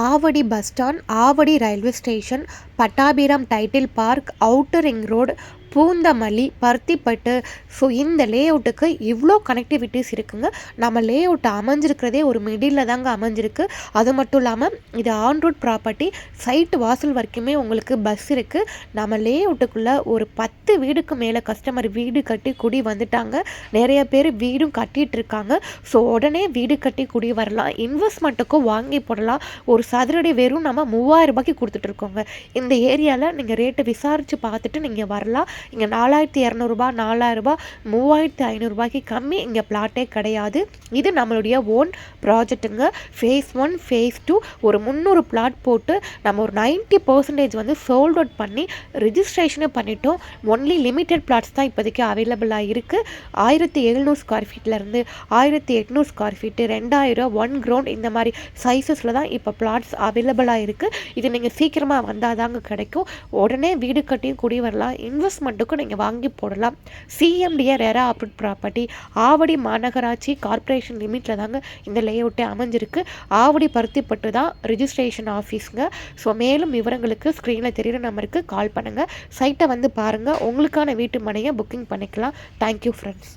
Avadi bus stand, Avadi railway station, Pattabiram title park, outer ring road, Poonamallee, Paruthipattu. So இந்த லேஅவுட்டுக்கு இவ்வளோ connectivities இருக்குங்க. நம்ம லேஅவுட் அமைஞ்சிருக்கிறதே ஒரு மிடில் தாங்க அமைஞ்சிருக்கு. அது மட்டும் இல்லாமல் இது ஆன் ரோட் ப்ராப்பர்ட்டி. சைட்டு வாசல் வரைக்குமே உங்களுக்கு பஸ் இருக்குது. நம்ம லேஅவுட்டுக்குள்ளே ஒரு 10 வீடுக்கு மேலே கஸ்டமர் வீடு கட்டி குடி வந்துட்டாங்க. நிறைய பேர் வீடும் கட்டிகிட்டு இருக்காங்க. ஸோ உடனே வீடு கட்டி குடி வரலாம். இன்வெஸ்ட்மெண்ட்டுக்கும் வாங்கி போடலாம். ஒரு சதுரடி வெறும் நம்ம 3000 ரூபாய்க்கு கொடுத்துட்ருக்கோங்க. இந்த ஏரியாவில் நீங்கள் ரேட்டை விசாரித்து பார்த்துட்டு நீங்கள் வரலாம். இங்கே 4200 4000 3500 கம்மி இங்கே பிளாட்டே கிடையாது. இது நம்மளுடைய ஓன் ப்ராஜெக்ட்டுங்க. ஃபேஸ் 1 ஃபேஸ் 2 ஒரு 300 பிளாட் போட்டு நம்ம ஒரு 90% வந்து சோல்ட் அவுட் பண்ணி ரிஜிஸ்ட்ரேஷனும் பண்ணிட்டோம். ஒன்லி லிமிட்டட் பிளாட்ஸ் தான் இப்போதைக்கு அவைலபிளாக இருக்குது. 1700 ஸ்கொயர் ஃபீட்லேருந்து 1800 ஸ்கொயர் ஃபீட்டு, 2000, 1 கிரவுண்ட் இந்த மாதிரி சைஸஸில் தான் இப்போ பிளாட்ஸ் அவைலபிளாக இருக்குது. இது நீங்கள் சீக்கிரமாக வந்தால் தாங்க கிடைக்கும். உடனே வீடு கட்டியும் குடி வரலாம். இன்வெஸ்ட்மெண்ட்டுக்கும் நீங்கள் வாங்கி போடலாம். CMDA RERA approved property. Avadi மாநகராட்சி கார்ப்பரேஷன் லிமிட்டில் தாங்க இந்த லேஅவுட்டே அமைஞ்சிருக்கு. ஆவடி பருத்திப்பட்டு தான் ரிஜிஸ்ட்ரேஷன் ஆஃபீஸுங்க. ஸோ மேலும் விவரங்களுக்கு ஸ்க்ரீனில் தெரிகிற நம்பருக்கு கால் பண்ணுங்கள். சைட்டை வந்து பாருங்கள். உங்களுக்கான வீட்டு மனையை புக்கிங் பண்ணிக்கலாம். Thank you friends.